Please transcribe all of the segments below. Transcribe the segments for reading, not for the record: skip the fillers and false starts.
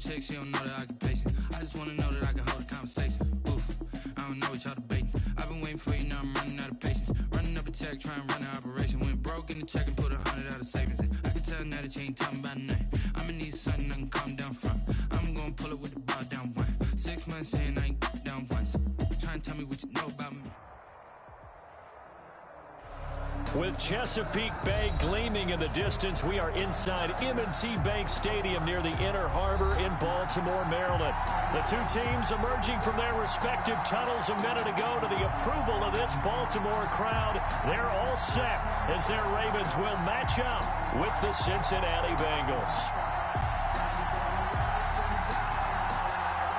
chick, she don't know the occupation. I just wanna know that I can hold a conversation. Oof, I don't know what y'all debating. I've been waiting for you, now I'm running out of patience. Running up a check, trying to run an operation. Went broke in the check and put 100 out of savings in. I can tell now that you ain't talking about nothing. I'ma need something I can calm down from. I'm gonna pull it with the ball down one. 6 months in, I ain't down once. Trying to tell me what you know about me. With Chesapeake Bay gleaming in the distance, we are inside M&T Bank Stadium near the Inner Harbor in Baltimore, Maryland. The two teams emerging from their respective tunnels a minute ago to the approval of this Baltimore crowd. They're all set as their Ravens will match up with the Cincinnati Bengals.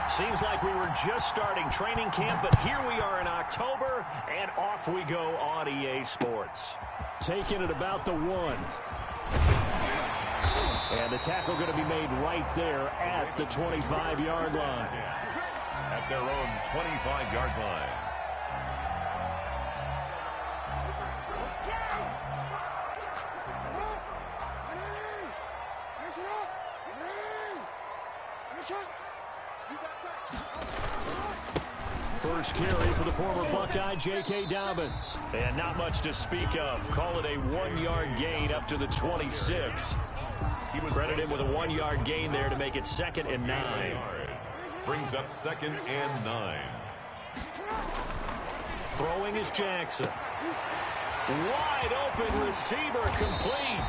Seems like we were just starting training camp, but here we are in October, and off we go on EA Sports. Taking it about the 1. And the tackle going to be made right there at the 25-yard line. At their own 25-yard line. First carry for the former Buckeye, J.K. Dobbins. And not much to speak of. Call it a 1-yard gain up to the 26. He was credited with a 1-yard gain there to make it 2nd and 9. Brings up 2nd and 9. Throwing is Jackson. Wide open receiver complete.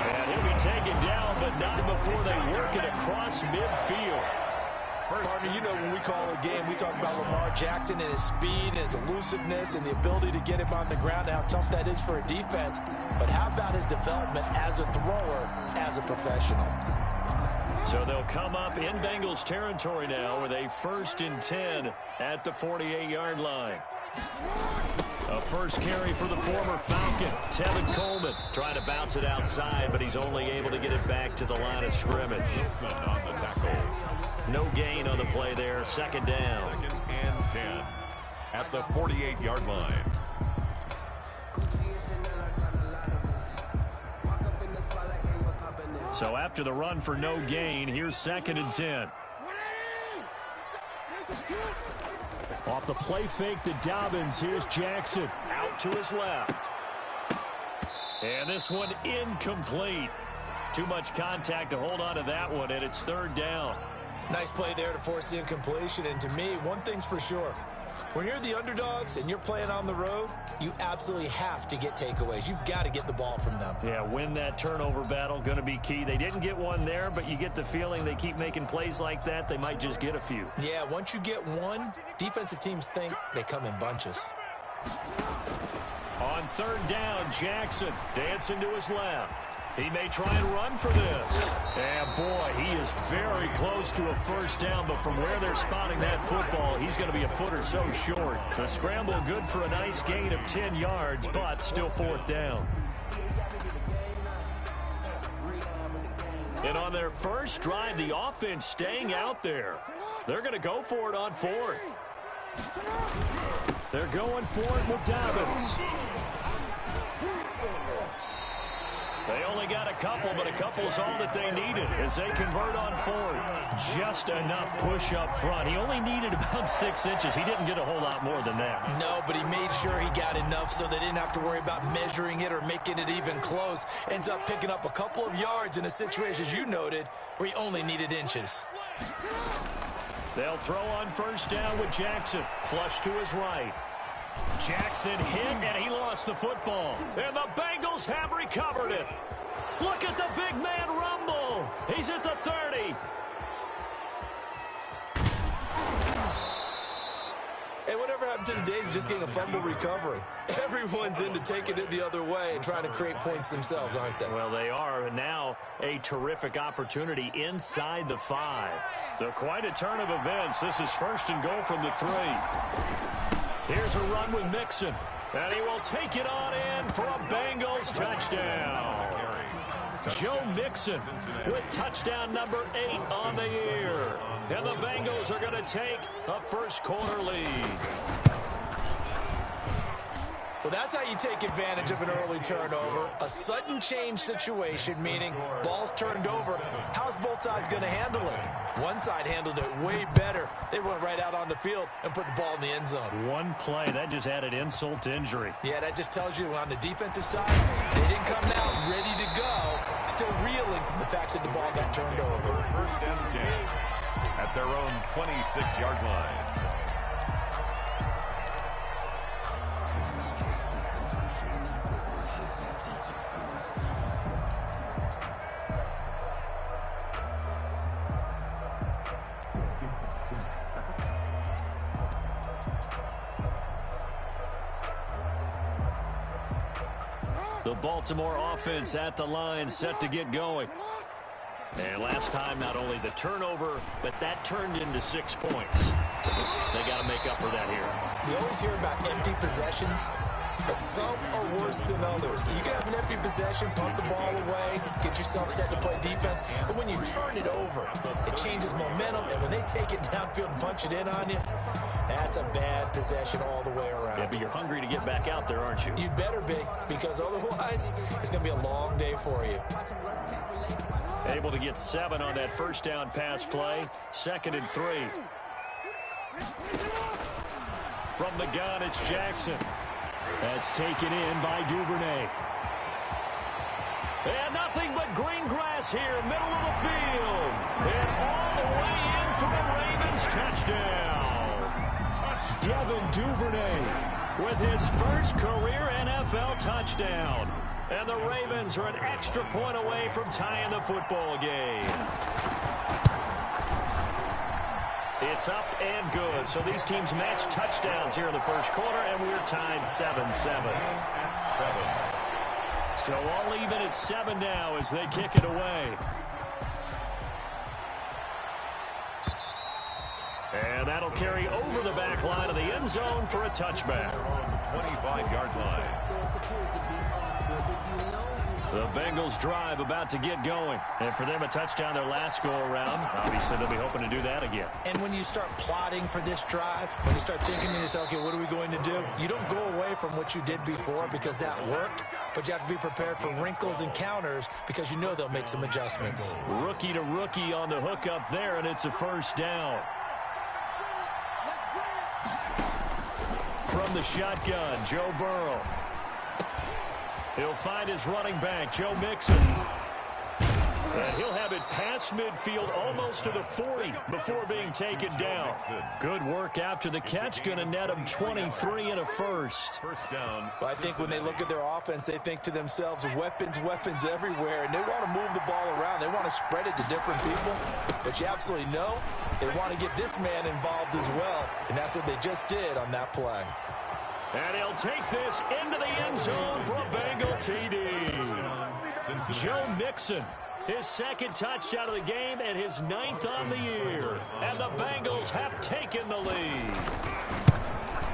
And he'll be taken down, but not before they work it across midfield. Partner, you know when we call a game, we talk about Lamar Jackson and his speed and his elusiveness and the ability to get him on the ground and how tough that is for a defense. But how about his development as a thrower, as a professional? So they'll come up in Bengals territory now with a 1st and 10 at the 48-yard line. A first carry for the former Falcon, Tevin Coleman, trying to bounce it outside, but he's only able to get it back to the line of scrimmage. On the tackle. No gain on the play there. 2nd down. 2nd and 10 at the 48-yard line. So after the run for no gain, here's 2nd and 10. Off the play fake to Dobbins, here's Jackson. Out to his left. And this one incomplete. Too much contact to hold on to that one, and it's 3rd down. Nice play there to force the incompletion. And to me, one thing's for sure. When you're the underdogs and you're playing on the road, you absolutely have to get takeaways. You've got to get the ball from them. Yeah, win that turnover battle, going to be key. They didn't get one there, but you get the feeling they keep making plays like that, they might just get a few. Yeah, once you get one, defensive teams think they come in bunches. On 3rd down, Jackson dancing to his left. He may try and run for this. And, boy, he is very close to a 1st down, but from where they're spotting that football, he's going to be a foot or so short. The scramble good for a nice gain of 10 yards, but still 4th down. And on their first drive, the offense staying out there. They're going to go for it on 4th. They're going for it with Dobbins. They only got a couple, but a couple's all that they needed as they convert on 4th. Just enough push up front. He only needed about 6 inches. He didn't get a whole lot more than that. No, but he made sure he got enough so they didn't have to worry about measuring it or making it even close. Ends up picking up a couple of yards in a situation, as you noted, where he only needed inches. They'll throw on 1st down with Jackson. Flush to his right. Jackson hit, and he lost the football. And the Bengals have recovered it. Look at the big man rumble. He's at the 30. Hey, whatever happened to the days of just getting a fumble recovery? Everyone's into taking it the other way and trying to create points themselves, aren't they? Well, they are, and now a terrific opportunity inside the 5. So quite a turn of events. This is 1st and goal from the 3. Here's a run with Mixon, and he will take it on in for a Bengals touchdown. Joe Mixon with touchdown number 8 on the year. And the Bengals are going to take a 1st quarter lead. Well, that's how you take advantage of an early turnover. A sudden change situation, meaning ball's turned over. How's both sides going to handle it? One side handled it way better. They went right out on the field and put the ball in the end zone. One play, that just added insult to injury. Yeah, that just tells you on the defensive side, they didn't come out ready to go. Still reeling from the fact that the ball got turned over. First and 10 at their own 26-yard line. The Baltimore offense at the line, set to get going. And last time, not only the turnover, but that turned into 6 points. They got to make up for that here. You always hear about empty possessions, but some are worse than others. You can have an empty possession, pump the ball away, get yourself set to play defense, but when you turn it over, it changes momentum, and when they take it downfield and punch it in on you, that's a bad possession all the way around. Yeah, but you're hungry to get back out there, aren't you? You better be, because otherwise, it's going to be a long day for you. Able to get 7 on that first down pass play. 2nd and 3. From the gun, it's Jackson. That's taken in by Duvernay. And nothing but green grass here, middle of the field. And all the way in for the Ravens touchdown. Devin Duvernay with his first career NFL touchdown. And the Ravens are an extra point away from tying the football game. It's up and good. So these teams match touchdowns here in the first quarter, and we're tied 7-7. So all even at 7 now as they kick it away. And that'll carry over the back line of the end zone for a touchback. 25-yard line. The Bengals drive about to get going. And for them, a touchdown their last go-around. Obviously, they'll be hoping to do that again. And when you start plotting for this drive, when you start thinking to yourself, okay, what are we going to do? You don't go away from what you did before because that worked, but you have to be prepared for wrinkles and counters because you know they'll make some adjustments. Rookie to rookie on the hook up there, and it's a first down. From the shotgun, Joe Burrow. He'll find his running back, Joe Mixon. And he'll have it past midfield almost to the 40 before being taken down. Good work after the catch. Going to net him 23 and a first. First down. Well, I think when they look at their offense, they think to themselves, weapons everywhere, and they want to move the ball around. They want to spread it to different people. But you absolutely know they want to get this man involved as well, and that's what they just did on that play. And he'll take this into the end zone for a Bengal TD. Joe Mixon, his 2nd touchdown of the game and his 9th on the year. And the Bengals have taken the lead.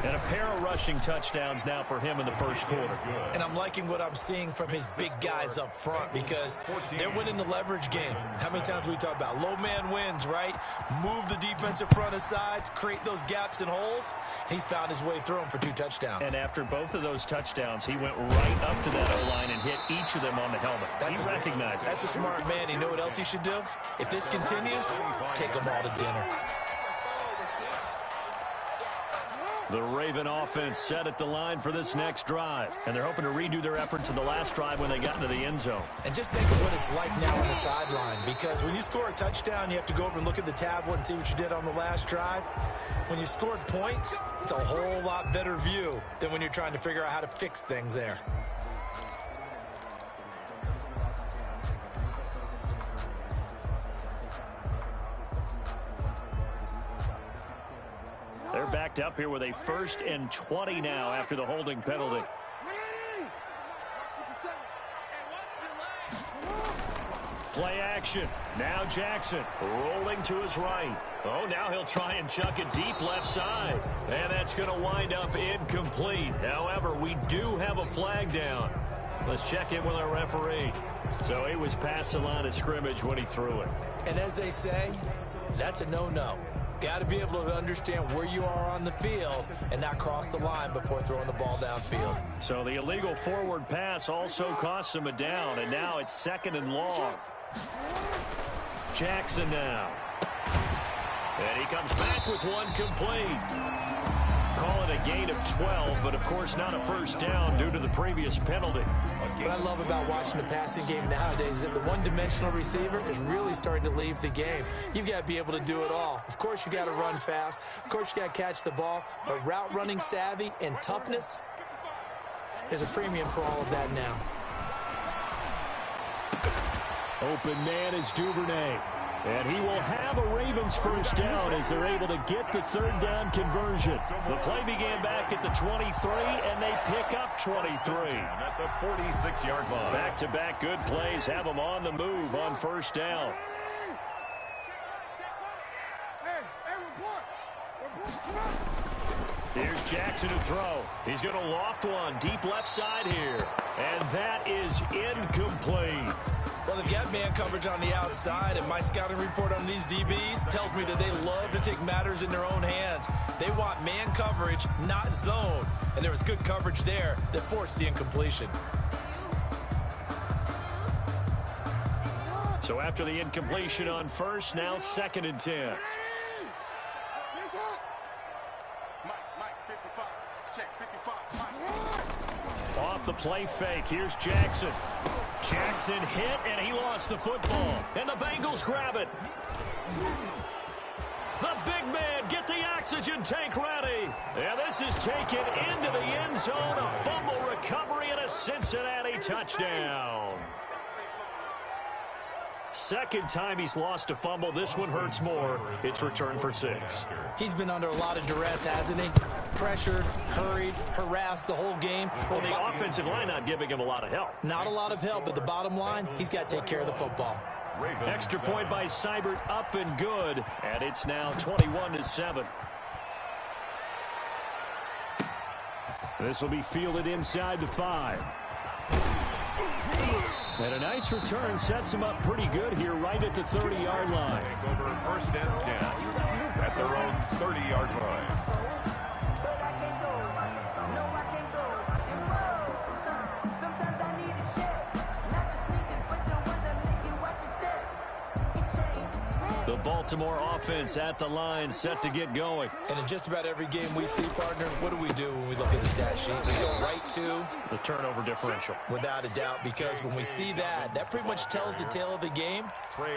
And a pair of rushing touchdowns now for him in the first quarter. And I'm liking what I'm seeing from his big guys up front because they're winning the leverage game. How many times we talk about low man wins, right? Move the defensive front aside, create those gaps and holes. He's found his way through them for 2 touchdowns. And after both of those touchdowns, he went right up to that O-line and hit each of them on the helmet. He recognized it. That's a smart man. You know what else he should do? If this continues, take them all to dinner. The Raven offense set at the line for this next drive. And they're hoping to redo their efforts in the last drive when they got into the end zone. And just think of what it's like now on the sideline. Because when you score a touchdown, you have to go over and look at the tablet and see what you did on the last drive. When you scored points, it's a whole lot better view than when you're trying to figure out how to fix things there. They're backed up here with a 1st and 20 now after the holding penalty. Play action. Now Jackson rolling to his right. Oh, now he'll try and chuck it deep left side. And that's going to wind up incomplete. However, we do have a flag down. Let's check in with our referee. So he was past the line of scrimmage when he threw it. And as they say, that's a no-no. Got to be able to understand where you are on the field and not cross the line before throwing the ball downfield. So the illegal forward pass also costs him a down, and now it's 2nd and long. Jackson now. And he comes back with one complete. Call it a gain of 12, but of course not a first down due to the previous penalty. What I love about watching the passing game nowadays is that the one-dimensional receiver is really starting to leave the game. You've got to be able to do it all. Of course, you got to run fast. Of course, you got to catch the ball. But route running savvy and toughness, there's a premium for all of that now. Open man is Duvernay. And he will have a Ravens first down as they're able to get the 3rd down conversion. The play began back at the 23, and they pick up 23. At the 46-yard line. Back-to-back good plays have them on the move on first down. Here's Jackson to throw. He's going to loft one deep left side here. And that is incomplete. Well, they've got man coverage on the outside, and my scouting report on these DBs tells me that they love to take matters in their own hands. They want man coverage, not zone. And there was good coverage there that forced the incompletion. So after the incompletion on first, now 2nd and 10. Off the play fake, here's Jackson. Jackson hit, and he lost the football. And the Bengals grab it. The big man, get the oxygen tank ready. And this is taken into the end zone. A fumble recovery and a Cincinnati touchdown. Second time he's lost a fumble. This one hurts more. It's returned for 6. He's been under a lot of duress, hasn't he? Pressured, hurried, harassed the whole game. Well, the offensive line not giving him a lot of help. Not a lot of help, but the bottom line, he's got to take care of the football. Extra point by Seibert, up and good. And it's now 21-7. This will be fielded inside the 5. And a nice return sets him up pretty good here right at the 30-yard line. Over 1st and 10 at their own 30-yard line. The Baltimore offense at the line, set to get going. And in just about every game we see, partner, what do we do when we look at the stat sheet? We go right to the turnover differential. Without a doubt, because when we see that, that pretty much tells the tale of the game.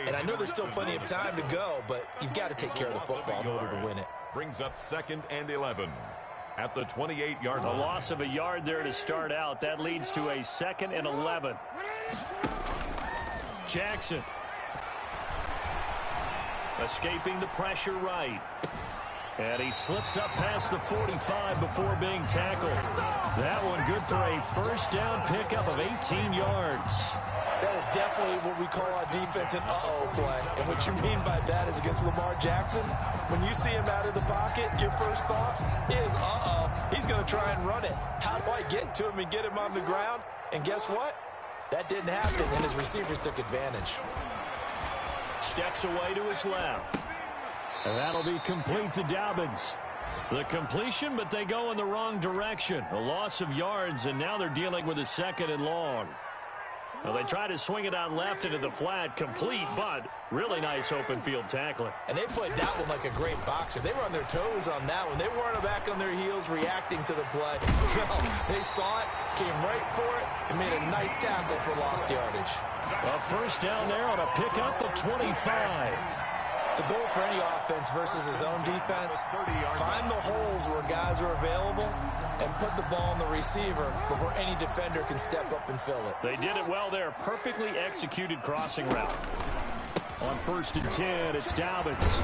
And I know there's still plenty of time to go, but you've got to take care of the football in order to win it. Brings up 2nd and 11 at the 28-yard line. A loss of a yard there to start out. That leads to a 2nd and 11. Jackson. Escaping the pressure right. And he slips up past the 45 before being tackled. That one good for a first down pickup of 18 yards. That is definitely what we call our defense an uh-oh play. And what you mean by that is against Lamar Jackson, when you see him out of the pocket, your first thought is, uh-oh, he's going to try and run it. How do I get to him and get him on the ground? And guess what? That didn't happen, and his receivers took advantage. Steps away to his left. And that'll be complete to Dobbins. The completion, but they go in the wrong direction. A loss of yards, and now they're dealing with a 2nd and long. Well, they try to swing it out left into the flat, complete, but really nice open field tackling. And they played that one like a great boxer. They were on their toes on that one. They weren't back on their heels reacting to the play. No, they saw it, came right for it, and made a nice tackle for lost yardage. A first down there on a pickup of 25. The goal for any offense versus his own defense, find the holes where guys are available and put the ball on the receiver before any defender can step up and fill it. They did it well there. Perfectly executed crossing route. On 1st and 10, it's Dobbins.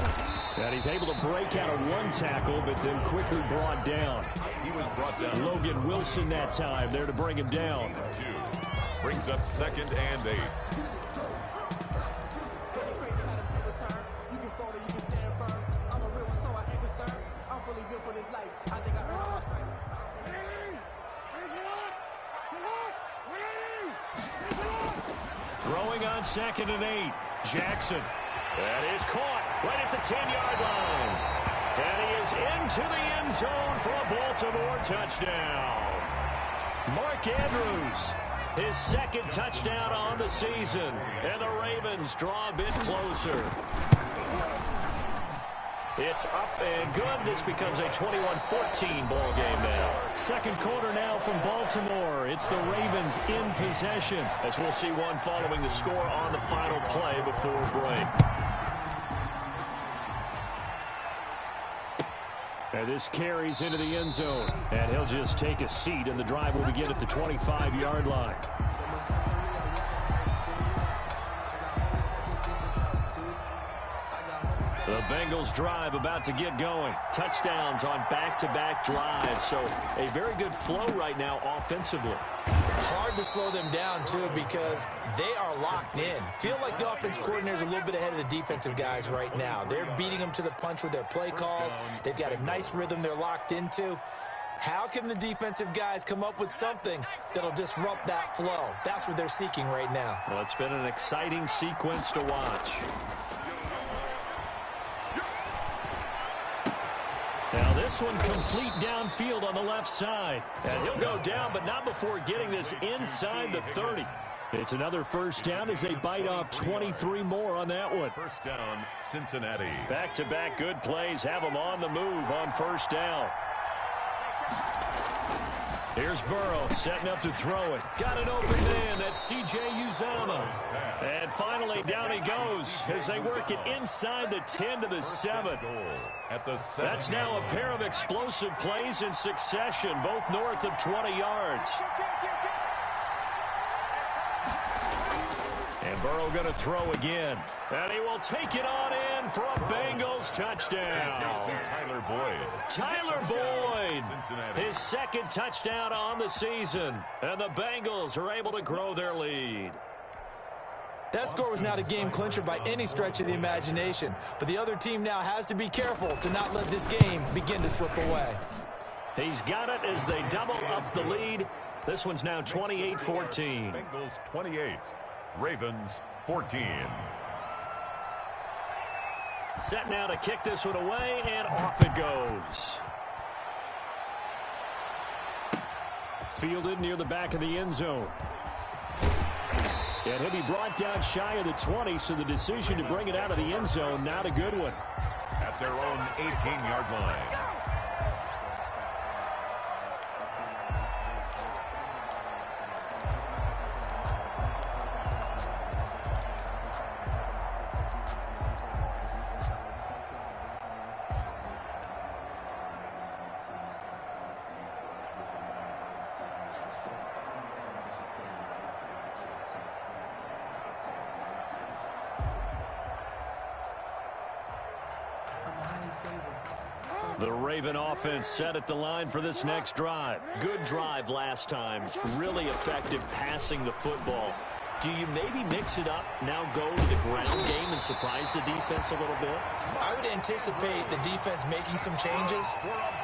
And he's able to break out of one tackle, but then quickly brought down. He was brought down. Logan Wilson that time there to bring him down. Brings up 2nd and 8. Throwing on 2nd and 8. Jackson. That is caught right at the 10-yard line. And he is into the end zone for a Baltimore touchdown. Mark Andrews, his second touchdown on the season. And the Ravens draw a bit closer. It's up and good. This becomes a 21-14 ball game now. Second quarter now from Baltimore. It's the Ravens in possession, as we'll see one following the score on the final play before break. And this carries into the end zone. And he'll just take a seat, and the drive will begin at the 25-yard line. The Bengals drive about to get going. Touchdowns on back-to-back drives. So a very good flow right now offensively. Hard to slow them down, too, because they are locked in. Feel like the offense coordinator is a little bit ahead of the defensive guys right now. They're beating them to the punch with their play calls. They've got a nice rhythm they're locked into. How can the defensive guys come up with something that'll disrupt that flow? That's what they're seeking right now. Well, it's been an exciting sequence to watch. Now this one complete downfield on the left side. And he'll go down, but not before getting this inside the 30. It's another first down as they bite off 23 more on that one. First down, Cincinnati. Back-to-back good plays have them on the move on first down. Here's Burrow setting up to throw it. Got an open man. That's C.J. Uzomah. And finally, down he goes as they work it inside the 10 to the 7. That's now a pair of explosive plays in succession, both north of 20 yards. And Burrow going to throw again. And he will take it on in for a Bengals touchdown. Tyler Boyd. Tyler Boyd, his second touchdown on the season. And the Bengals are able to grow their lead. That score was not a game clincher by any stretch of the imagination. But the other team now has to be careful to not let this game begin to slip away. He's got it as they double up the lead. This one's now 28-14. Bengals 28. Ravens 14. Set now to kick this one away, and off it goes. Fielded near the back of the end zone. And he'll be brought down shy of the 20, so the decision to bring it out of the end zone, not a good one. At their own 18-yard line. The Raven offense set at the line for this next drive. Good drive last time. Really effective passing the football. Do you maybe mix it up, now go to the ground game and surprise the defense a little bit? I would anticipate the defense making some changes,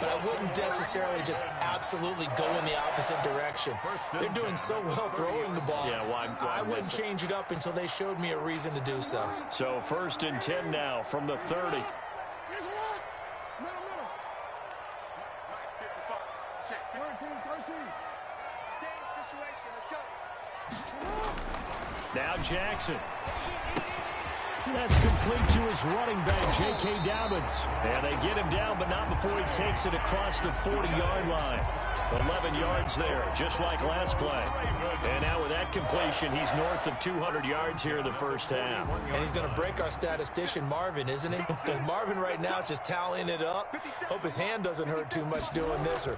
but I wouldn't necessarily just absolutely go in the opposite direction. They're doing so well throwing the ball. Yeah, why I wouldn't change it up until they showed me a reason to do so. So 1st and 10 now from the 30. Now Jackson. That's complete to his running back, J.K. Dobbins. And they get him down, but not before he takes it across the 40-yard line. 11 yards there, just like last play. And now with that completion, he's north of 200 yards here in the first half. And he's going to break our statistician, Marvin, isn't he? Because Marvin right now is just tallying it up. Hope his hand doesn't hurt too much doing this or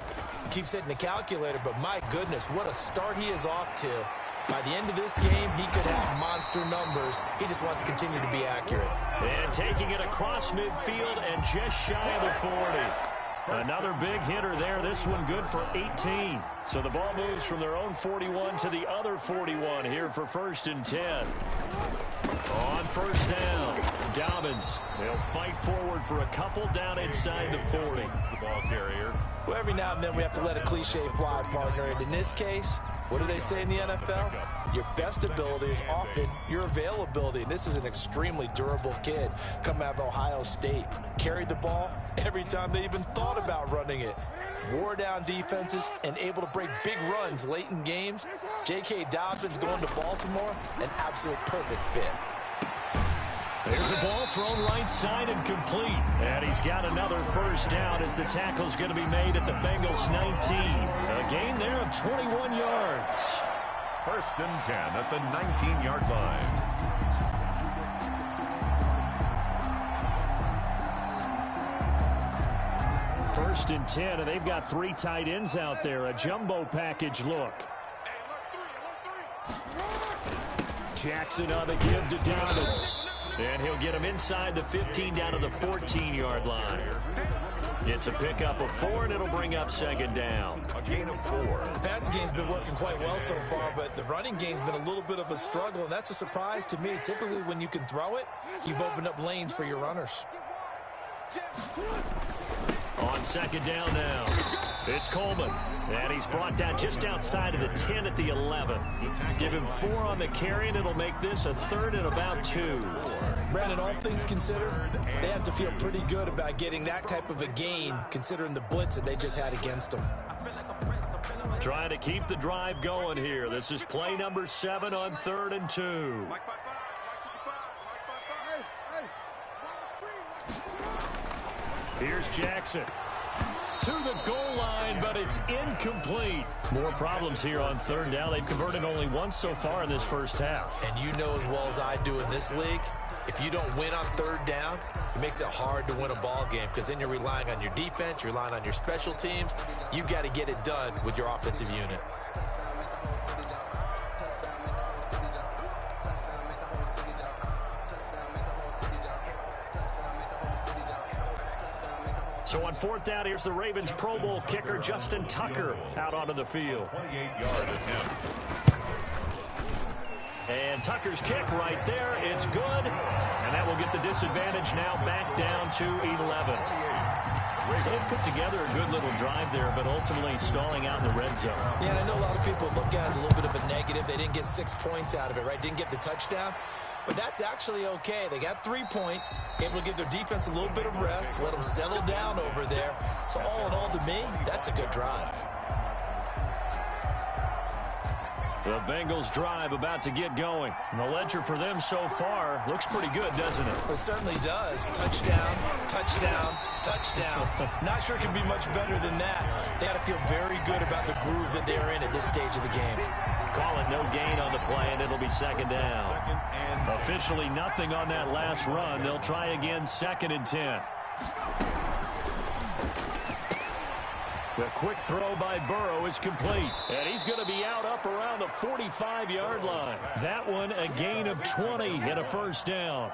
keeps hitting the calculator. But my goodness, what a start he is off to. By the end of this game, he could have monster numbers. He just wants to continue to be accurate. And taking it across midfield and just shy of the 40. Another big hitter there. This one good for 18. So the ball moves from their own 41 to the other 41 here for 1st and 10. On first down, Dobbins. They'll fight forward for a couple down inside the 40. The ball carrier. Well, every now and then we have to let a cliche fly, partner. And in this case, What do they say in the NFL? Your best ability is often your availability. And this is an extremely durable kid coming out of Ohio State. Carried the ball every time they even thought about running it. Wore down defenses and able to break big runs late in games. J.K. Dobbins going to Baltimore, an absolute perfect fit. There's a ball thrown right side and complete. And he's got another first down as the tackle's going to be made at the Bengals 19. A gain there of 21 yards. 1st and 10 at the 19-yard line. First and 10, and they've got 3 tight ends out there. A jumbo package look. Jackson on the give to Dobbins. And he'll get him inside the 15 down to the 14-yard line. It's a pickup of 4, and it'll bring up 2nd down. A gain of 4. The passing game's been working quite well so far, but the running game's been a little bit of a struggle, and that's a surprise to me. Typically, when you can throw it, you've opened up lanes for your runners. On 2nd down now, it's Coleman. And he's brought down just outside of the 10 at the 11. Give him 4 on the carry, and it'll make this a 3rd and about 2. Brandon, all things considered, they have to feel pretty good about getting that type of a gain, considering the blitz that they just had against them. Trying to keep the drive going here. This is play number 7 on 3rd and 2. Here's Jackson to the goal line, but it's incomplete. More problems here on 3rd down. They've converted only once so far in this first half. And you know as well as I do in this league, if you don't win on 3rd down, it makes it hard to win a ball game because then you're relying on your defense, you're relying on your special teams. You've got to get it done with your offensive unit. So on 4th down, here's the Ravens Pro Bowl kicker, Justin Tucker, out onto the field. 28-yard attempt. And Tucker's kick right there. It's good. And that will get the disadvantage now back down to 11. So they've put together a good little drive there, but ultimately stalling out in the red zone. Yeah, and I know a lot of people look at it as a little bit of a negative. They didn't get 6 points out of it, right? Didn't get the touchdown. But that's actually okay. They got 3 points, able to give their defense a little bit of rest, let them settle down over there. So all in all, to me, that's a good drive. The Bengals drive about to get going. And the ledger for them so far looks pretty good, doesn't it? It certainly does. Touchdown, touchdown, touchdown. Not sure it can be much better than that. They got to feel very good about the groove that they're in at this stage of the game. Call it no gain on the play, and it'll be 2nd down. Officially nothing on that last run. They'll try again 2nd and 10. The quick throw by Burrow is complete. And he's going to be out up around the 45-yard line. That one a gain of 20 and a 1st down.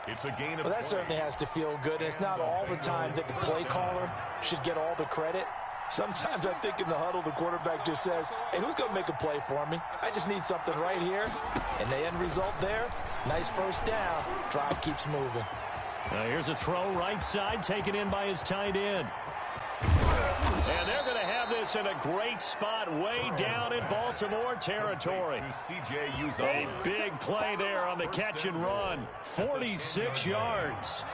It's a gain of Well, that certainly has to feel good. And it's not all the time that the play caller should get all the credit. Sometimes I think in the huddle, the quarterback just says, hey, who's going to make a play for me? I just need something right here. And the end result there, nice 1st down. Drive keeps moving. Now here's a throw right side taken in by his tight end. And they're going to have this in a great spot way down in Baltimore territory. A big play there on the catch and run. 46 yards.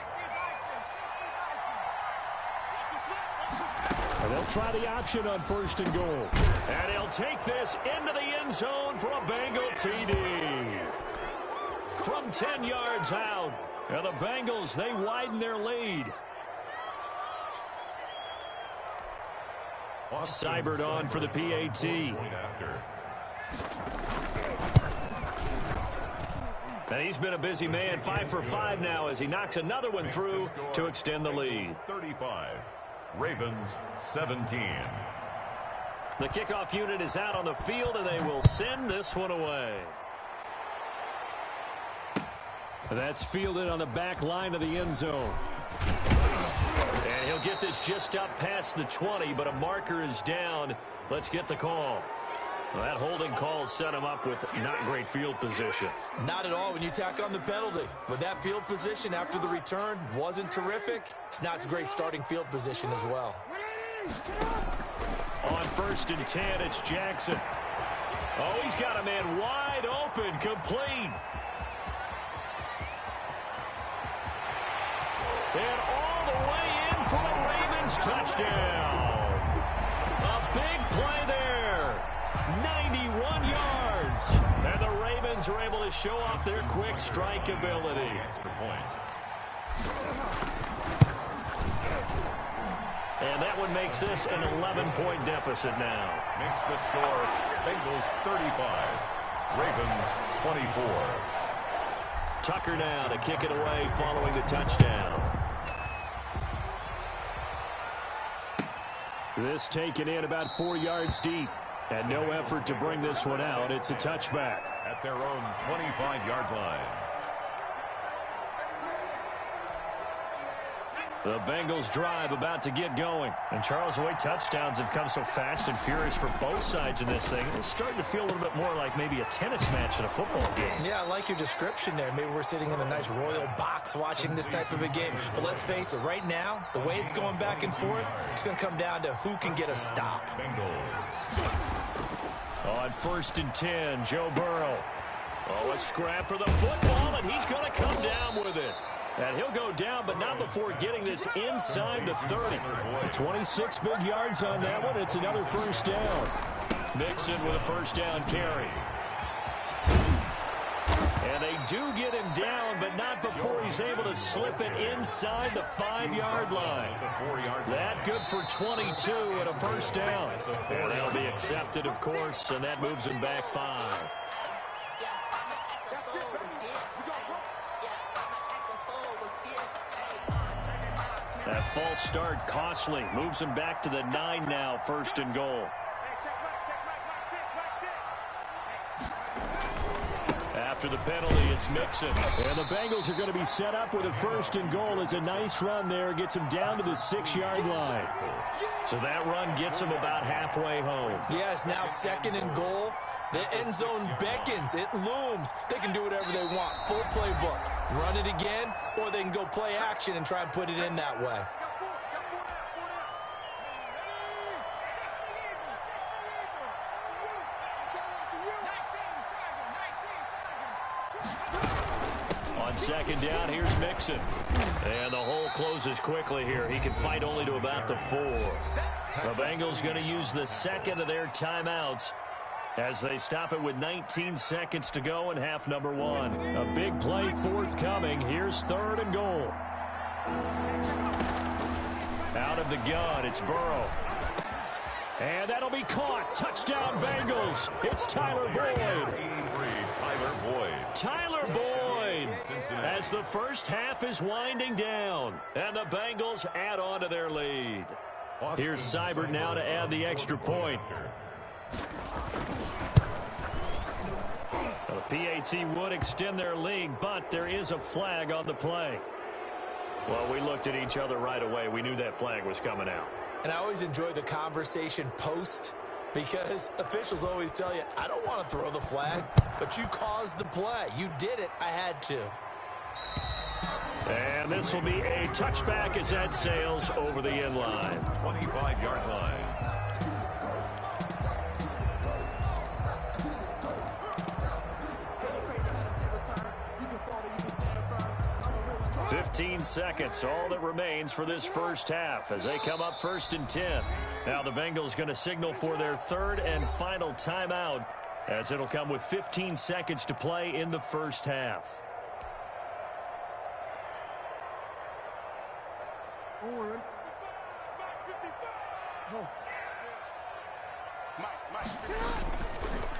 And they'll try the option on 1st and goal. And he'll take this into the end zone for a Bengal TD. From 10 yards out. And the Bengals, they widen their lead. Seibert on for the PAT. And he's been a busy man, 5 for 5 now as he knocks another one through to extend the lead. 35. Ravens 17. The kickoff unit is out on the field, and they will send this one away. That's fielded on the back line of the end zone. And he'll get this just up past the 20, but a marker is down. Let's get the call. Well, that holding call set him up with not great field position. Not at all when you tack on the penalty. But that field position after the return wasn't terrific. It's not a great starting field position as well. On 1st and 10, it's Jackson. Oh, he's got a man wide open, complete. And all the way in for a Ravens touchdown. A big play there. 91 yards. And the Ravens are able to show off their quick strike ability. Extra point. And that one makes this an 11-point deficit now. Makes the score Bengals 35, Ravens 24. Tucker now to kick it away following the touchdown. This taken in about 4 yards deep. And no effort to bring this one out. It's a touchback. At their own 25-yard line. The Bengals drive about to get going. And Charles, the way touchdowns have come so fast and furious for both sides in this thing, it's starting to feel a little bit more like maybe a tennis match in a football game. Yeah, I like your description there. Maybe we're sitting in a nice royal box watching this type of a game. But let's face it, right now, the way it's going back and forth, it's going to come down to who can get a stop. On 1st and 10, Joe Burrow. Oh, a scrap for the football, and he's going to come down with it. And he'll go down, but not before getting this inside the 30. 26 big yards on that one. It's another first down. Mixon with a first down carry. And they do get him down, but not before he's able to slip it inside the 5-yard line. That good for 22 and a first down. And that'll be accepted, of course, and that moves him back 5. That false start costly. Moves him back to the 9 now, 1st and goal. After the penalty, it's Mixon. And the Bengals are going to be set up with a 1st and goal. It's a nice run there. Gets him down to the 6-yard line. So that run gets him about halfway home. Yes, now 2nd and goal. The end zone beckons. It looms. They can do whatever they want. Full playbook. Run it again, or they can go play action and try and put it in that way. On 2nd down, here's Mixon. And the hole closes quickly here. He can fight only to about the 4. The Bengals going to use the 2nd of their timeouts as they stop it with 19 seconds to go in half number 1. A big play forthcoming. Here's 3rd and goal. Out of the gun, it's Burrow. And that'll be caught. Touchdown, Bengals. It's Tyler Boyd. Tyler Boyd, as the first half is winding down, and the Bengals add on to their lead. Here's Seibert now to add the extra point. The PAT would extend their lead, but there is a flag on the play. Well, we looked at each other right away. We knew that flag was coming out. And I always enjoy the conversation post, because officials always tell you, I don't want to throw the flag, but you caused the play. You did it. I had to. And this will be a touchback as that sails over the end line. 25-yard line. 15 seconds, all that remains for this first half as they come up 1st and 10. Now the Bengals going to signal for their 3rd and final timeout as it'll come with 15 seconds to play in the first half.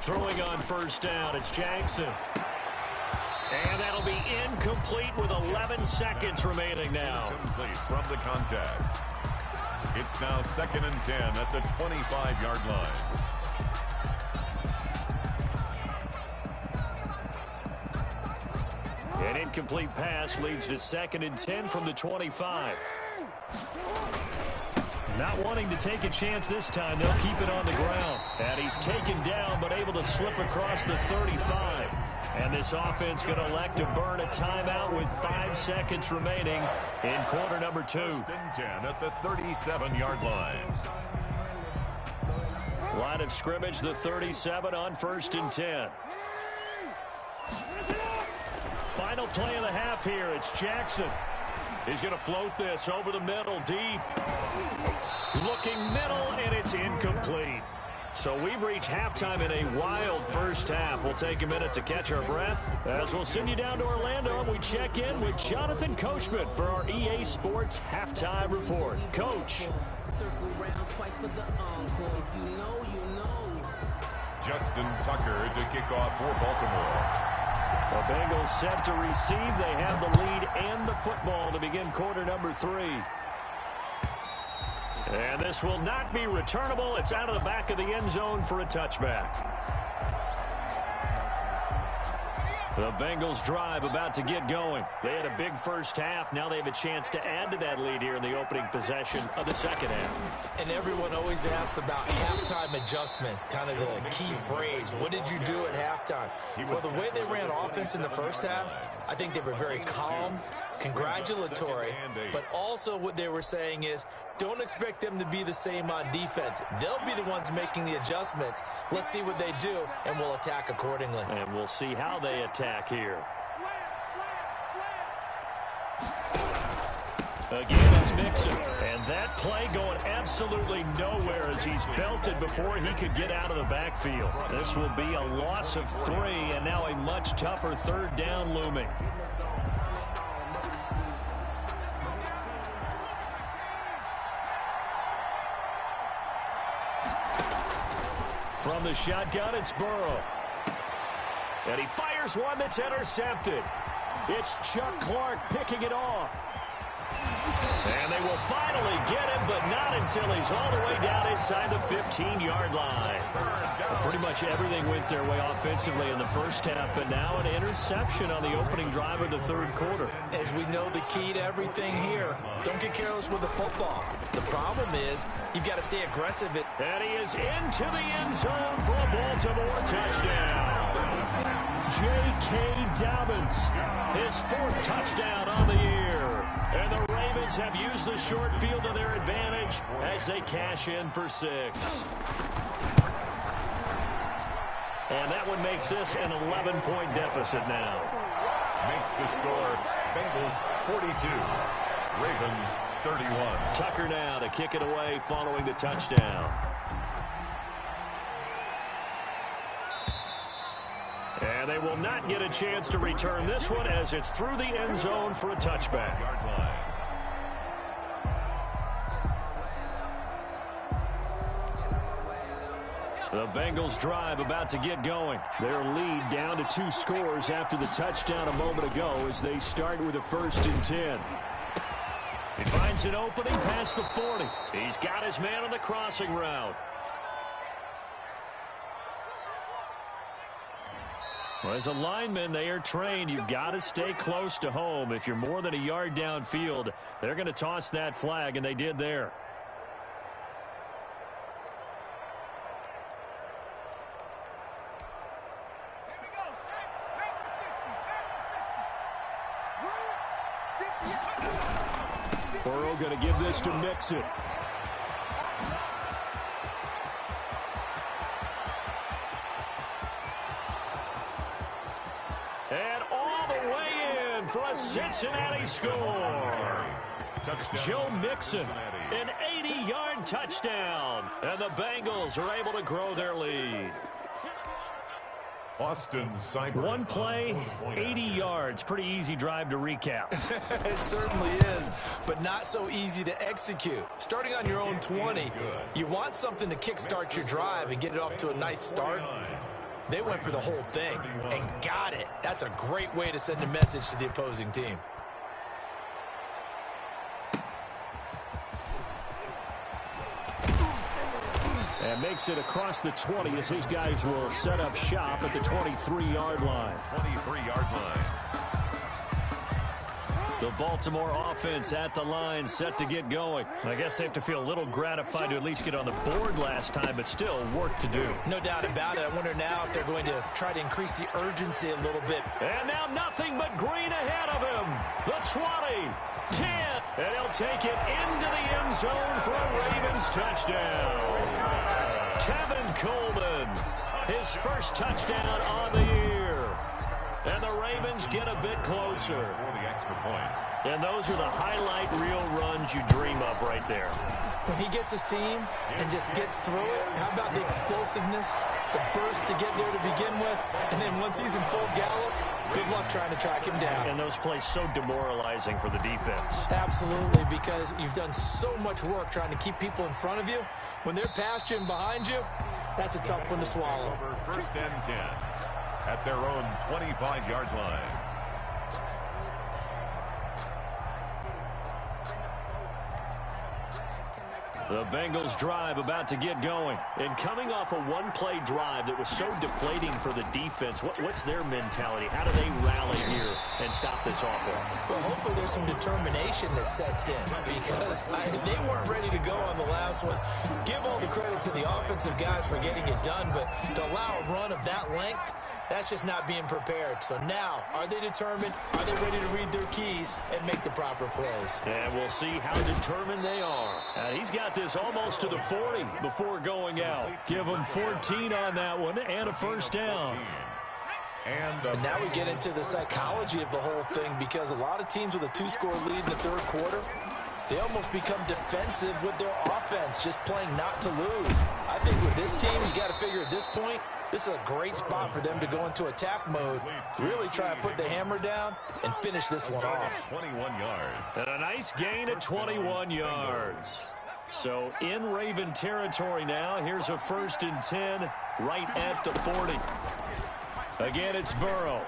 Throwing on 1st down, it's Jackson. And that'll be incomplete with 11 seconds remaining now. Complete from the contact. It's now 2nd and 10 at the 25-yard line. An incomplete pass leads to 2nd and 10 from the 25. Not wanting to take a chance this time, they'll keep it on the ground. And he's taken down, but able to slip across the 35. And this offense going to elect to burn a timeout with 5 seconds remaining in quarter number 2. 1st and 10 at the 37-yard line. Line of scrimmage, the 37 on 1st and 10. Final play of the half here. It's Jackson. He's going to float this over the middle, deep. Looking middle, and it's incomplete. So we've reached halftime in a wild first half. We'll take a minute to catch our breath as we'll send you down to Orlando and we check in with Jonathan Coachman for our EA Sports Halftime Report. Coach. Justin Tucker to kick off for Baltimore. The Bengals set to receive. They have the lead and the football to begin quarter number 3. And this will not be returnable. It's out of the back of the end zone for a touchback. The Bengals drive about to get going. They had a big first half. Now they have a chance to add to that lead here in the opening possession of the second half. And everyone always asks about halftime adjustments, kind of the key phrase. What did you do at halftime? Well, the way they ran offense in the first half, I think they were very calm, congratulatory, but also what they were saying is don't expect them to be the same on defense. They'll be the ones making the adjustments. Let's see what they do, and we'll attack accordingly. And we'll see how they attack here. Again, it's Mixon. And that play going absolutely nowhere as he's belted before he could get out of the backfield. This will be a loss of 3, and now a much tougher third down looming. From the shotgun, it's Burrow. And he fires one that's intercepted. It's Chuck Clark picking it off. And they will finally get him, but not until he's all the way down inside the 15-yard line. Pretty much everything went their way offensively in the first half, but now an interception on the opening drive of the third quarter. As we know, the key to everything here, don't get careless with the football. The problem is you've got to stay aggressive. And he is into the end zone for a Baltimore touchdown. J.K. Dobbins, his 4th touchdown on the year. And the Ravens have used the short field to their advantage as they cash in for 6. And that one makes this an 11-point deficit now. Makes the score Bengals 42, Ravens 31. Tucker now to kick it away following the touchdown. And they will not get a chance to return this one as it's through the end zone for a touchback. The Bengals drive about to get going. Their lead down to 2 scores after the touchdown a moment ago as they start with a 1st and 10. He finds an opening past the 40. He's got his man on the crossing route. Well, as a lineman, they are trained. You've got to stay close to home. If you're more than a yard downfield, they're going to toss that flag, and they did there. Burrow going to give this to Mixon. And all the way in for a Cincinnati score. Touchdown. Joe Mixon, an 80-yard touchdown. And the Bengals are able to grow their lead. Austin Seibert. One play, 80 yards. Pretty easy drive to recap. It certainly is, but not so easy to execute. Starting on your own 20, you want something to kickstart your drive and get it off to a nice start. They went for the whole thing and got it. That's a great way to send a message to the opposing team. And makes it across the 20 as his guys will set up shop at the 23-yard line. 23-yard line. The Baltimore offense at the line, set to get going. I guess they have to feel a little gratified to at least get on the board last time, but still work to do. No doubt about it. I wonder now if they're going to try to increase the urgency a little bit. And now nothing but green ahead of him. The 20, 10, and he'll take it into the end zone for a Ravens touchdown. Tevin Coleman, his first touchdown on the year. And the Ravens get a bit closer. For the extra point. And those are the highlight reel runs you dream of right there. When he gets a seam and just gets through it, how about the explosiveness, the burst to get there to begin with, and then once he's in full gallop, good luck trying to track him down. And those plays so demoralizing for the defense. Absolutely, because you've done so much work trying to keep people in front of you. When they're past you and behind you, that's a tough one to swallow. First and 10 at their own 25-yard line. The Bengals drive about to get going. And coming off a one-play drive that was so deflating for the defense, what's their mentality? How do they rally here and stop this offense? Well, hopefully there's some determination that sets in because they weren't ready to go on the last one. Give all the credit to the offensive guys for getting it done, but to allow a run of that length, that's just not being prepared. So now, are they determined? Are they ready to read their keys and make the proper plays? And we'll see how determined they are. And he's got this almost to the 40 before going out. Give him 14 on that one and a first down. And now we get into the psychology of the whole thing because a lot of teams with a two-score lead in the third quarter, they almost become defensive with their offense, just playing not to lose. I think with this team, you got to figure at this point, this is a great spot for them to go into attack mode, really try to put the hammer down and finish this one off. 21 yards. And a nice gain of 21 yards. So in Raven territory now, here's a first and 10 right at the 40. Again, it's Burrow.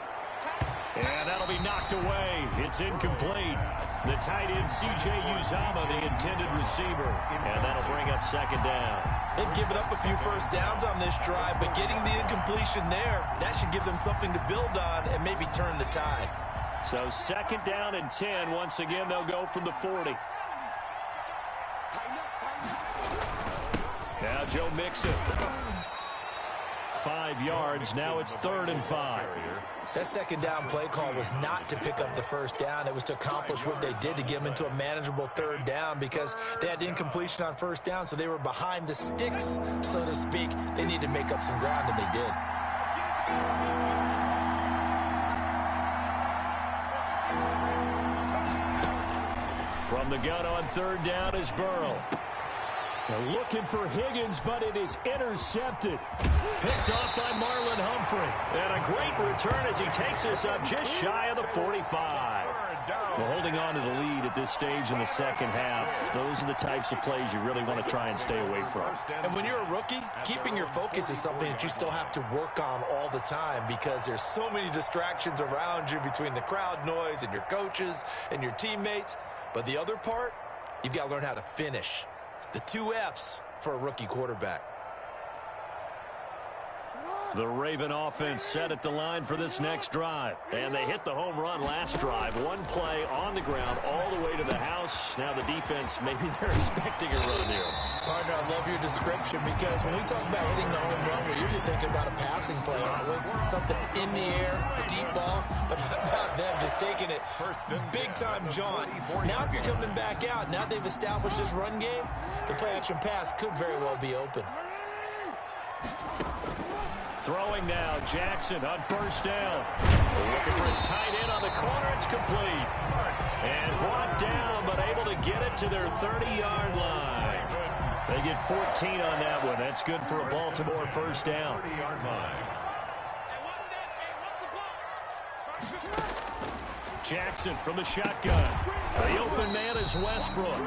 And that'll be knocked away. It's incomplete. The tight end, C.J. Uzama, the intended receiver. And that'll bring up second down. They've given up a few first downs on this drive, but getting the incompletion there, that should give them something to build on and maybe turn the tide. So second down and 10. Once again, they'll go from the 40. Now Joe Mixon. 5 yards. Now it's 3rd and 5. That second down play call was not to pick up the first down. It was to accomplish what they did to get them into a manageable third down because they had incompletion on first down, so they were behind the sticks, so to speak. They needed to make up some ground, and they did. From the gun on third down is Burrow. They're looking for Higgins, but it is intercepted. Picked off by Marlon Humphrey. And a great return as he takes us up just shy of the 45. Well, holding on to the lead at this stage in the second half, those are the types of plays you really want to try and stay away from. And when you're a rookie, keeping your focus is something that you still have to work on all the time because there's so many distractions around you between the crowd noise and your coaches and your teammates. But the other part, you've got to learn how to finish. It's the 2 F's for a rookie quarterback. The Raven offense set at the line for this next drive. And they hit the home run last drive. One play on the ground all the way to the house. Now the defense, maybe they're expecting a run here. Partner, I love your description because when we talk about hitting the home run, we're usually thinking about a passing play, aren't we? Something in the air, deep ball. But how about them just taking it big-time jaunt? Now if you're coming back out, now they've established this run game, the play-action pass could very well be open. Throwing now, Jackson on first down. Looking for his tight end on the corner. It's complete. And brought down, but able to get it to their 30-yard line. They get 14 on that one. That's good for a Baltimore first down. 30-yard line. Jackson from the shotgun. The open man is Westbrook.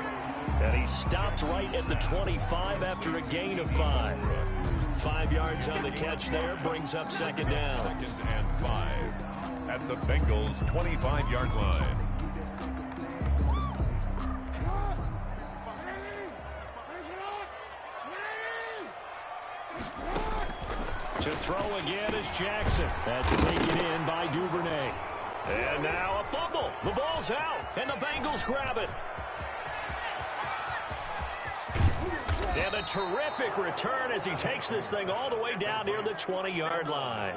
And he stopped right at the 25 after a gain of 5. 5 yards on the catch there, brings up second down. 2nd and 5 at the Bengals' 25-yard line. To throw again is Jackson. That's taken in by Duvernay. And now a fumble. The ball's out, and the Bengals grab it. And a terrific return as he takes this thing all the way down near the 20-yard line.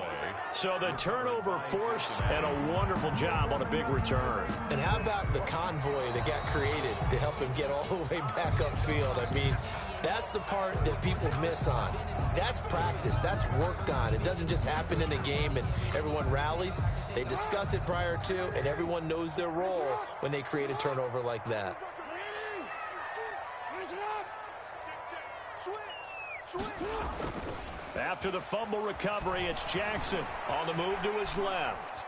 So the turnover forced and a wonderful job on a big return. And how about the convoy that got created to help him get all the way back upfield? I mean, That's the part that people miss on. That's practice. That's worked on. It doesn't just happen in a game and everyone rallies. They discuss it prior to, and everyone knows their role when they create a turnover like that. After the fumble recovery, it's Jackson on the move to his left.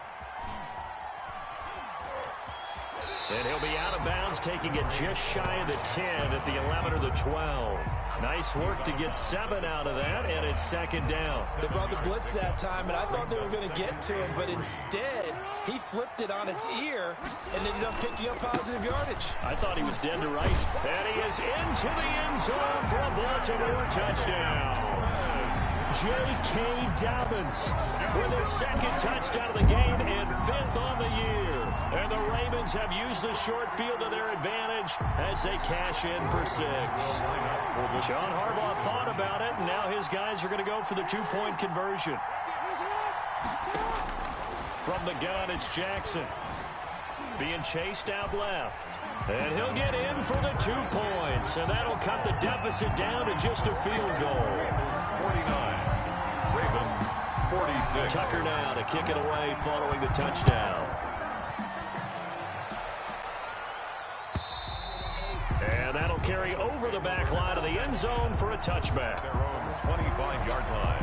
And he'll be out of bounds, taking it just shy of the 10 at the 11 or the 12. Nice work to get 7 out of that, and it's second down. They brought the blitz that time, and I thought they were going to get to him, but instead, he flipped it on its ear and ended up picking up positive yardage. I thought he was dead to rights, and he is into the end zone for a Baltimore touchdown. J.K. Dobbins with his second touchdown of the game and 5th on the year. And the Ravens have used the short field to their advantage as they cash in for 6. John Harbaugh thought about it, and now his guys are going to go for the 2-point conversion. From the gun, it's Jackson. Being chased out left. And he'll get in for the 2 points. And that'll cut the deficit down to just a field goal. 49. Ravens, 46. Tucker now to kick it away following the touchdown. And that'll carry over the back line of the end zone for a touchback. Their own 25-yard line.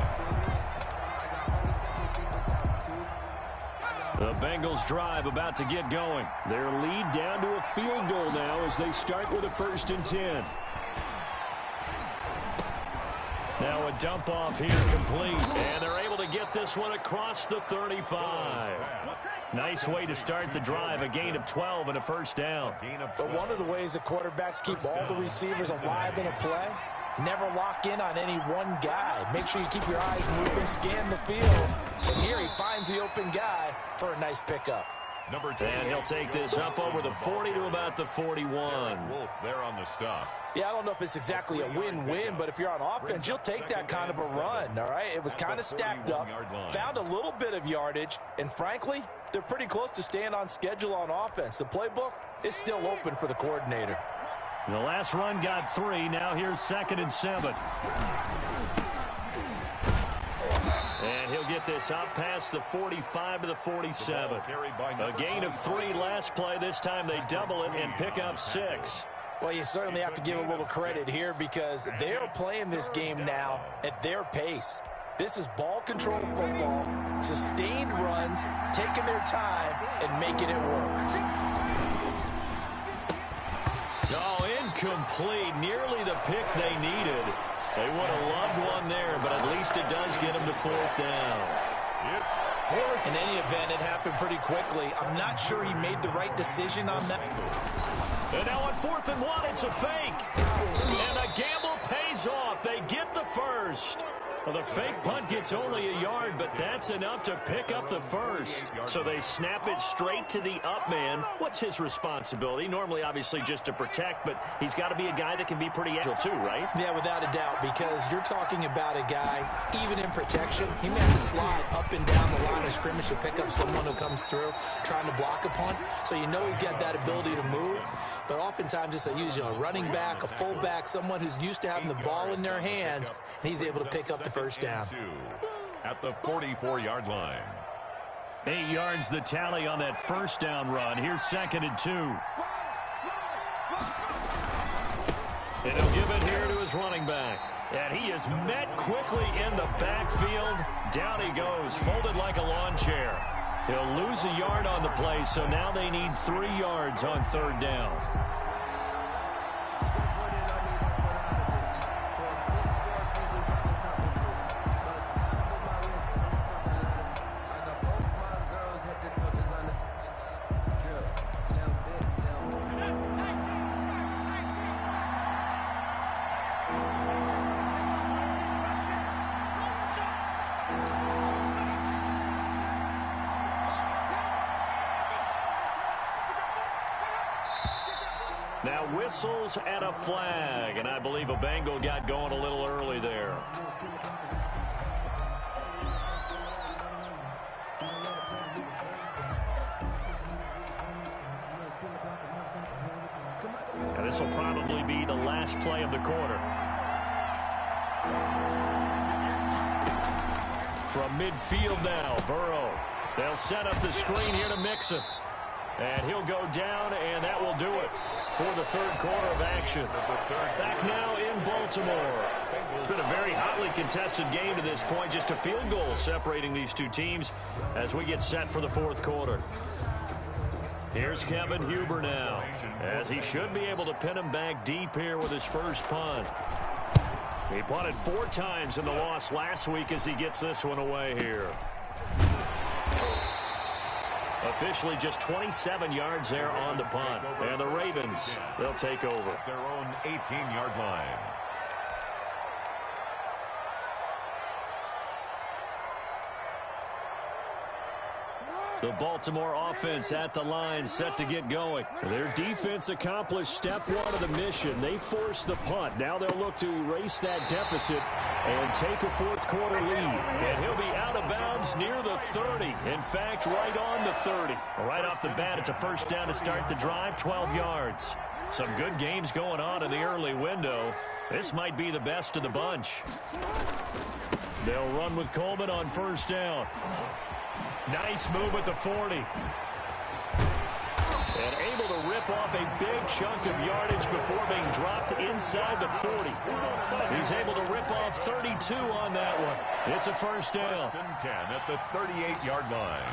The Bengals drive about to get going. Their lead down to a field goal now as they start with a 1st and 10. Now a dump off here complete. And they're able to get this one across the 35. Nice way to start the drive. A gain of 12 and a 1st down. But one of the ways the quarterbacks keep all the receivers alive in a play, never lock in on any one guy. Make sure you keep your eyes moving, scan the field. And here he finds the open guy for a nice pickup. Number 2. And he'll take this up over the 40 to about the 41. Wolf there on the stop. Yeah, I don't know if it's exactly a win-win, but if you're on offense, you'll take that kind of a run, all right? It was kind of stacked up, found a little bit of yardage, and frankly, they're pretty close to staying on schedule on offense. The playbook is still open for the coordinator. The last run got 3. Now here's 2nd and 7. And he'll get this up past the 45 to the 47. A gain of 3 last play. This time they double it and pick up 6. Well, you certainly have to give a little credit here because they're playing this game now at their pace. This is ball control football, sustained runs, taking their time, and making it work. Oh, incomplete. Nearly the pick they needed. They would have loved one there, but at least it does get them to 4th down. In any event, it happened pretty quickly. I'm not sure he made the right decision on that. And now on 4th and 1, it's a fake. And the gamble pays off. They get the 1st. Well, the fake punt gets only a yard, but that's enough to pick up the 1st. So they snap it straight to the up man. What's his responsibility? Normally, obviously, just to protect, but he's got to be a guy that can be pretty agile too, right? Yeah, without a doubt, because you're talking about a guy, even in protection, he may have to slide up and down the line of scrimmage to pick up someone who comes through trying to block a punt. So you know he's got that ability to move. But oftentimes it's usually a running back, a fullback, someone who's used to having the ball in their hands, and he's able to pick up the 1st down. At the 44-yard line. 8 yards the tally on that 1st down run. Here's 2nd and 2. And he'll give it here to his running back. And he is met quickly in the backfield. Down he goes, folded like a lawn chair. He'll lose a yard on the play, so now they need 3 yards on 3rd down. Now whistles and a flag, and I believe a Bengal got going a little early there. And this will probably be the last play of the quarter. From midfield now, Burrow. They'll set up the screen here to Mixon. And he'll go down, and that will do it for the third quarter of action. Back now in Baltimore. It's been a very hotly contested game to this point. Just a field goal separating these two teams as we get set for the fourth quarter. Here's Kevin Huber now, as he should be able to pin him back deep here with his first punt. He punted 4 times in the loss last week as he gets this one away here. Officially just 27 yards there on the punt. And the Ravens, they'll take over. Their own 18-yard line. The Baltimore offense at the line, set to get going. Their defense accomplished step 1 of the mission. They forced the punt. Now they'll look to erase that deficit and take a fourth quarter lead. And he'll be out of bounds near the 30. In fact, right on the 30. Right off the bat, it's a first down to start the drive, 12 yards. Some good games going on in the early window. This might be the best of the bunch. They'll run with Coleman on first down. Nice move at the 40. And able to rip off a big chunk of yardage before being dropped inside the 40. He's able to rip off 32 on that one. It's a first down. First and 10 at the 38-yard line.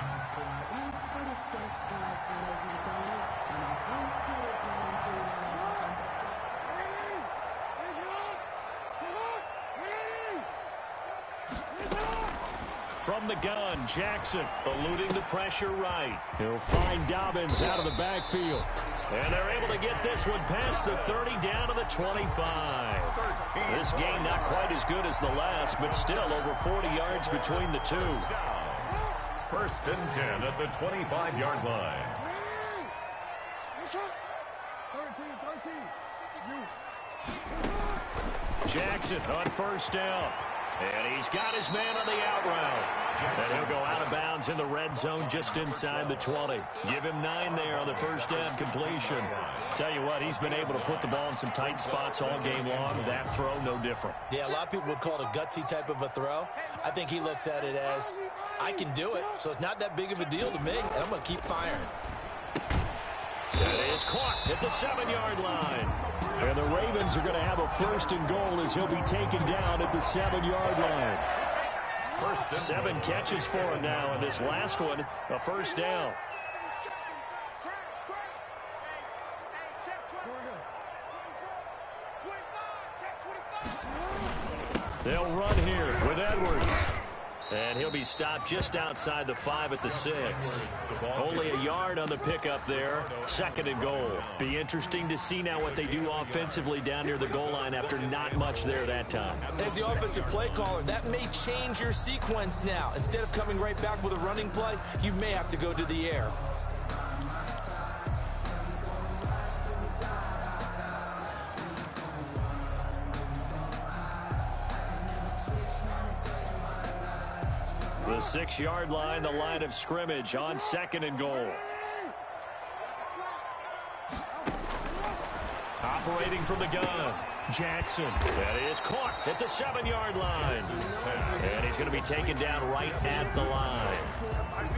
From the gun, Jackson eluding the pressure right. He'll find Dobbins out of the backfield. And they're able to get this one past the 30 down to the 25. This game not quite as good as the last, but still over 40 yards between the two. First and 10 at the 25-yard line. Jackson on first down. And he's got his man on the out route. And he'll go out of bounds in the red zone just inside the 20. Give him 9 there on the first down completion. Tell you what, he's been able to put the ball in some tight spots all game long. That throw, no different. Yeah, a lot of people would call it a gutsy type of a throw. I think he looks at it as, I can do it, so it's not that big of a deal to me, and I'm going to keep firing. It is caught at the 7-yard line. And the Ravens are going to have a first and goal as he'll be taken down at the 7-yard line. 7 catches for him now, and this last one, a first down. They'll run here with Edwards. And he'll be stopped just outside the 5 at the 6. Only a yard on the pickup there. Second and goal. Be interesting to see now what they do offensively down near the goal line after not much there that time. As the offensive play caller, that may change your sequence now. Instead of coming right back with a running play, you may have to go to the air. The 6-yard line, the line of scrimmage on second and goal. Operating from the gun, Jackson. That is caught at the 7-yard line. And he's going to be taken down right at the line.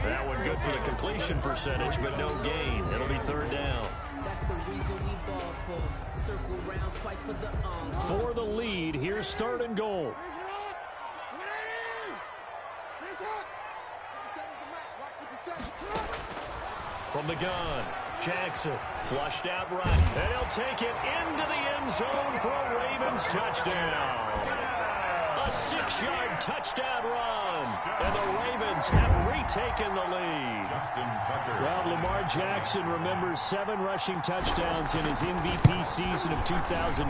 That one good for the completion percentage, but no gain. It'll be third down. For the lead, here's third and goal. From the gun, Jackson flushed out right, and he'll take it into the end zone for a Ravens touchdown. A 6-yard touchdown run, and the Ravens have retaken the lead. Well, Lamar Jackson remembers 7 rushing touchdowns in his MVP season of 2019,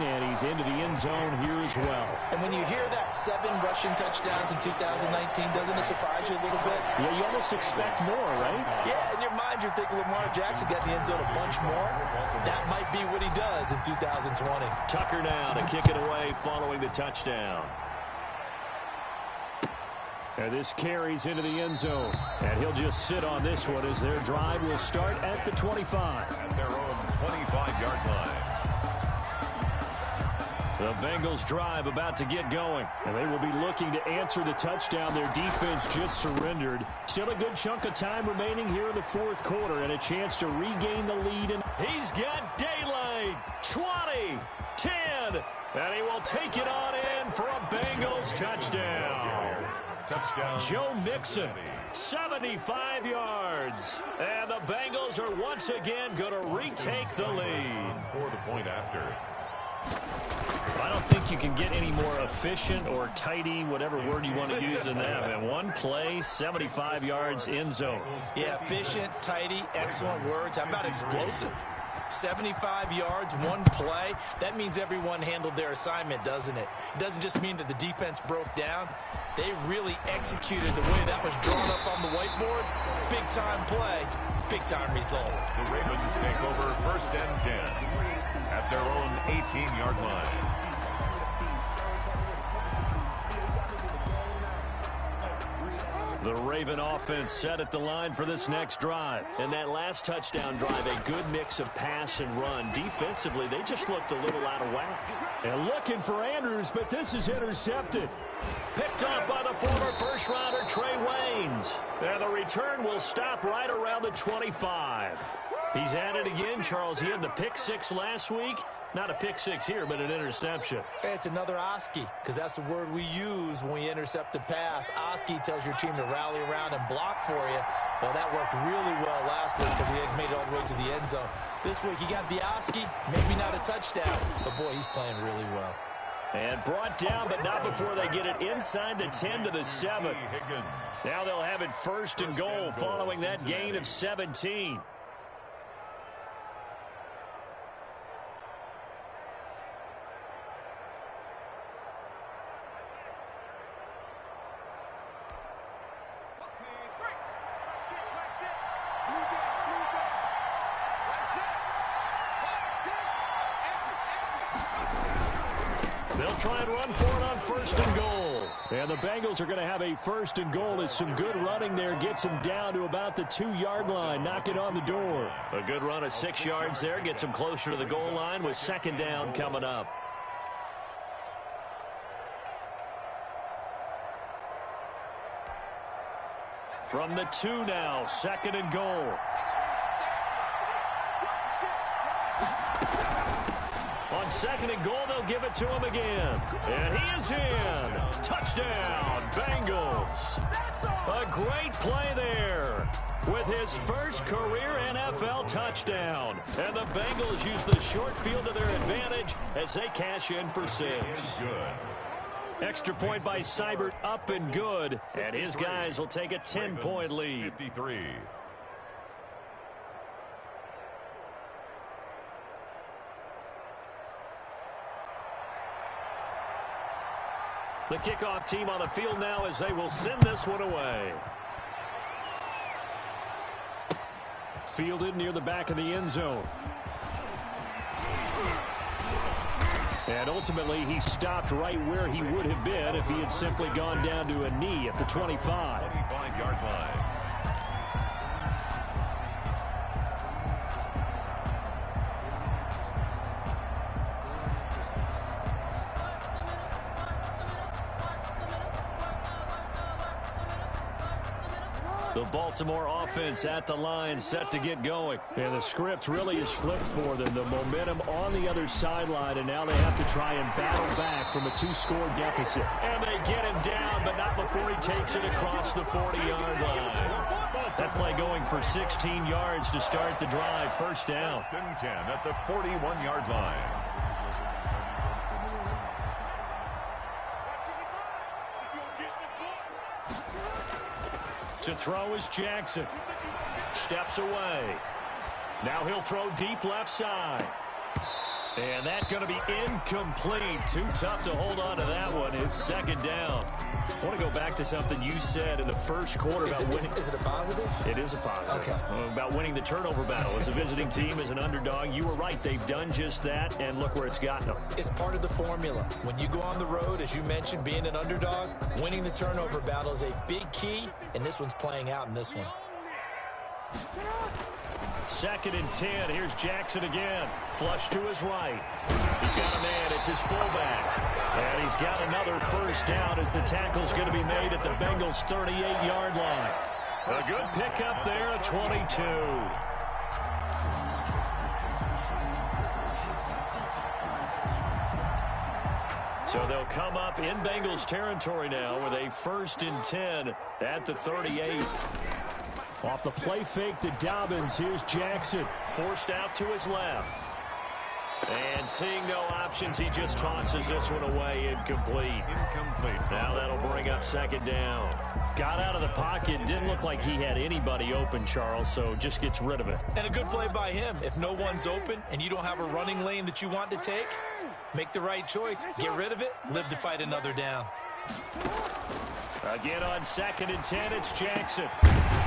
and he's into the end zone here as well. And when you hear that 7 rushing touchdowns in 2019, doesn't it surprise you a little bit? Yeah, you almost expect more, right? Yeah, in your mind you're thinking Lamar Jackson got the end zone a bunch more. That might be what he does in 2020. Tucker now to kick it away following the touchdown. And this carries into the end zone. And he'll just sit on this one as their drive will start at the 25. At their own 25-yard line. The Bengals drive about to get going. And they will be looking to answer the touchdown their defense just surrendered. Still a good chunk of time remaining here in the fourth quarter and a chance to regain the lead. And he's got daylight. 20, 10, and he will take it on in for a Bengals touchdown. Touchdown. Joe Mixon, 75 yards. And the Bengals are once again going to retake the lead. For the point after. I don't think you can get any more efficient or tidy, whatever word you want to use in that. And one play, 75 yards, end zone. Yeah, efficient, tidy, excellent words. How about explosive? 75 yards, one play. That means everyone handled their assignment, doesn't it? It doesn't just mean that the defense broke down. They really executed the way that was drawn up on the whiteboard. Big-time play, big-time result. The Ravens take over 1st and 10 at their own 18-yard line. The Raven offense set at the line for this next drive. And that last touchdown drive, a good mix of pass and run. Defensively, they just looked a little out of whack. And looking for Andrews, but this is intercepted. Picked up by the former first-rounder Trey Waynes. And the return will stop right around the 25. He's at it again, Charles. He had the pick six last week. Not a pick six here, but an interception. It's another Oski, because that's the word we use when we intercept a pass. Oski tells your team to rally around and block for you. Well, that worked really well last week because he had made it all the way to the end zone. This week, he got the Oski, maybe not a touchdown, but boy, he's playing really well. And brought down, but not before they get it inside the 10 to the 7. Now they'll have it 1st and goal following that gain of 17. They'll try and run for it on 1st and goal. And the Bengals are going to have a 1st and goal as some good running there gets them down to about the 2-yard line. Knock it on the door. A good run of 6 yards there gets them closer to the goal line with 2nd down coming up. From the 2 now, 2nd and goal. On 2nd and goal, they'll give it to him again. And he is in. Touchdown, Bengals. A great play there with his first career NFL touchdown. And the Bengals use the short field to their advantage as they cash in for 6. Good. Extra point by Seibert, up and good. And his guys will take a 10-point lead. 53. The kickoff team on the field now as they will send this one away. Fielded near the back of the end zone. And ultimately, he stopped right where he would have been if he had simply gone down to a knee at the 25. 25-yard line. The Baltimore offense at the line, set to get going. And the script really is flipped for them. The momentum on the other sideline, and now they have to try and battle back from a 2-score deficit. And they get him down, but not before he takes it across the 40-yard line. That play going for 16 yards to start the drive. 1st down. 1st and 10 at the 41-yard line. To throw is Jackson. Steps away. Now he'll throw deep left side. And that's going to be incomplete. Too tough to hold on to that one. It's 2nd down. I want to go back to something you said in the first quarter about winning. Is it a positive? It is a positive. Okay. About winning the turnover battle. As a visiting team, as an underdog, you were right. They've done just that, and look where it's gotten them. It's part of the formula. When you go on the road, as you mentioned, being an underdog, winning the turnover battle is a big key, and this one's playing out in this one. 2nd and 10. Here's Jackson again. Flush to his right. He's got a man at It's his fullback. And he's got another first down as the tackle's going to be made at the Bengals' 38-yard line. A good pickup there at 22. So they'll come up in Bengals territory now with a 1st and 10 at the 38. Off the play fake to Dobbins. Here's Jackson. Forced out to his left. And seeing no options, he just tosses this one away, incomplete. Now that'll bring up 2nd down. Got out of the pocket. Didn't look like he had anybody open, Charles, so just gets rid of it. And a good play by him. If no one's open and you don't have a running lane that you want to take, make the right choice. Get rid of it. Live to fight another down. Again on 2nd and 10, it's Jackson.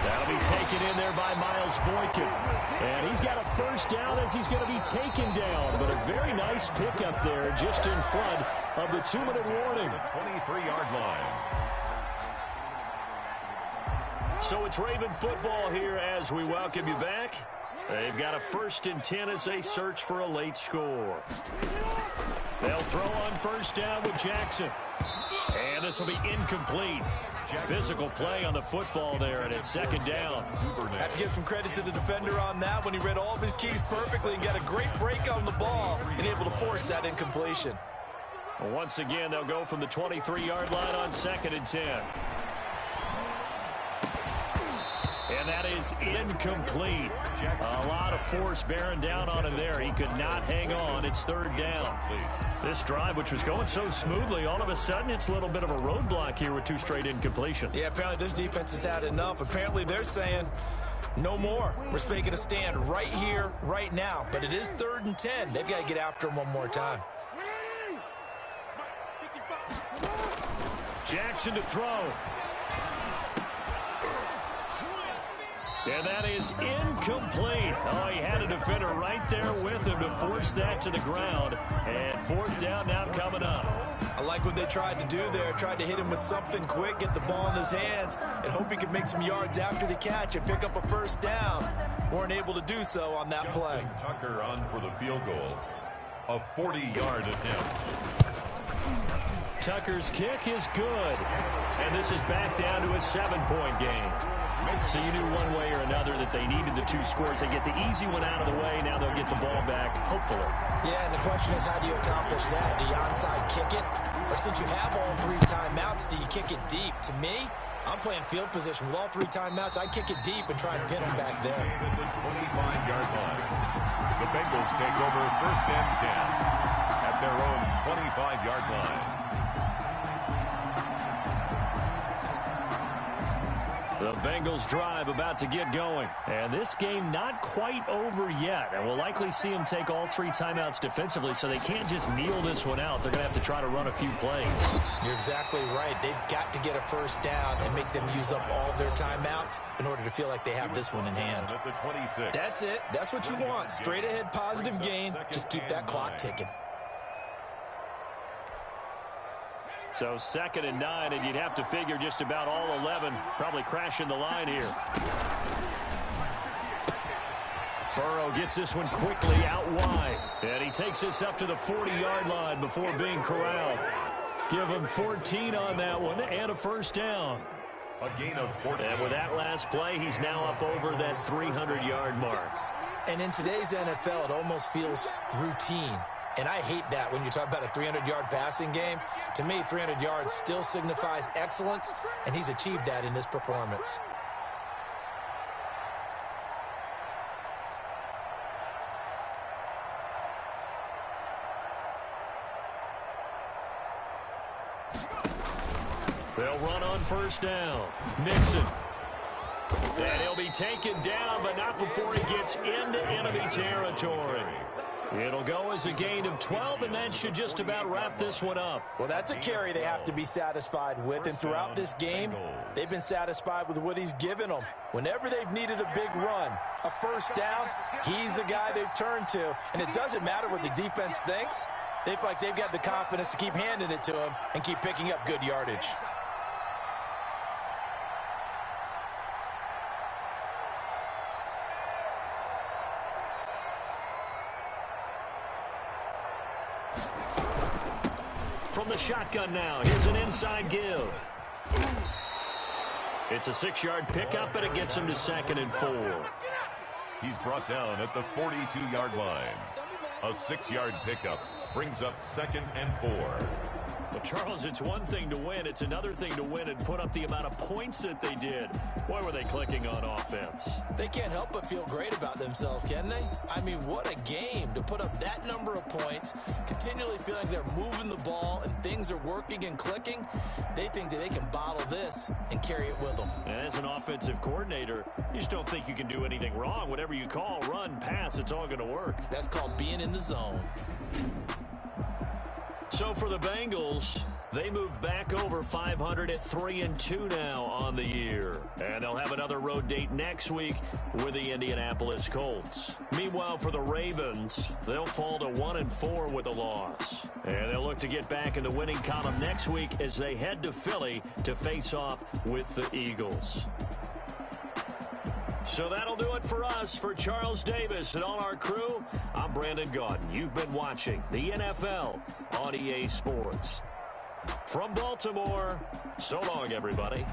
That'll be taken in there by Miles Boykin. And he's got a first down as he's going to be taken down. But a very nice pickup there just in front of the 2-minute warning. 23-yard line. So it's Raven football here as we welcome you back. They've got a 1st and 10 as they search for a late score. They'll throw on 1st down with Jackson. And this will be incomplete. Physical play on the football there, and it's 2nd down. Have to give some credit to the defender on that when he read all of his keys perfectly and got a great break on the ball and able to force that incompletion. Well, once again, they'll go from the 23-yard line on 2nd and 10. And that is incomplete. A lot of force bearing down on him there. He could not hang on. It's 3rd down. This drive, which was going so smoothly, all of a sudden it's a little bit of a roadblock here with 2 straight incompletions. Yeah, apparently this defense has had enough. Apparently they're saying no more. We're making a stand right here, right now. But it is 3rd and 10. They've got to get after him one more time. Jackson to throw. And that is incomplete. Oh, he had a defender right there with him to force that to the ground. And 4th down now coming up. I like what they tried to do there. Tried to hit him with something quick, get the ball in his hands, and hope he could make some yards after the catch and pick up a 1st down. Weren't able to do so on that play. Tucker on for the field goal. A 40-yard attempt. Tucker's kick is good. And this is back down to a 7-point game. So you knew one way or another that they needed the 2 scores. They get the easy one out of the way. Now they'll get the ball back, hopefully. Yeah, and the question is, how do you accomplish that? Do you onside kick it? Or since you have all 3 timeouts, do you kick it deep? To me, I'm playing field position. With all 3 timeouts, I kick it deep and try and pin them back there. At the 25-yard line. The Bengals take over 1st and 10 at their own 25-yard line. The Bengals drive about to get going. And this game not quite over yet. And we'll likely see them take all 3 timeouts defensively, so they can't just kneel this one out. They're going to have to try to run a few plays. You're exactly right. They've got to get a 1st down and make them use up all their timeouts in order to feel like they have this one in hand. At the 26. That's it. That's what you want. Straight ahead, positive gain. Just keep that clock ticking. So 2nd and 9, and you'd have to figure just about all 11 probably crashing the line here. Burrow gets this one quickly out wide. And he takes this up to the 40-yard line before being corralled. Give him 14 on that one and a 1st down. A gain of 14. And with that last play, he's now up over that 300-yard mark. And in today's NFL, it almost feels routine. And I hate that when you talk about a 300-yard passing game. To me, 300 yards still signifies excellence, and he's achieved that in this performance. They'll run on 1st down. Mixon. And he'll be taken down, but not before he gets into enemy territory. It'll go as a gain of 12, and that should just about wrap this one up. Well, that's a carry they have to be satisfied with, and throughout this game, they've been satisfied with what he's given them. Whenever they've needed a big run, a 1st down, he's the guy they've turned to, and it doesn't matter what the defense thinks. They feel like they've got the confidence to keep handing it to him and keep picking up good yardage. From the shotgun now, here's an inside give. It's a 6-yard pickup, and it gets him to 2nd and 4. He's brought down at the 42-yard line. A 6-yard pickup brings up 2nd and 4. Well, Charles, it's one thing to win. It's another thing to win and put up the amount of points that they did. Boy, were they clicking on offense. They can't help but feel great about themselves, can they? I mean, what a game to put up that number of points, continually feeling they're moving the ball and things are working and clicking. They think that they can bottle this and carry it with them. And as an offensive coordinator, you just don't think you can do anything wrong. Whatever you call, run, pass, it's all going to work. That's called being in the zone. So for the Bengals, they move back over 500 at 3-2 now on the year. And they'll have another road date next week with the Indianapolis Colts. Meanwhile, for the Ravens, they'll fall to 1-4 with a loss. And they'll look to get back in the winning column next week as they head to Philly to face off with the Eagles. So that'll do it for us. For Charles Davis and all our crew, I'm Brandon Gaudin. You've been watching the NFL on EA Sports. From Baltimore, so long, everybody.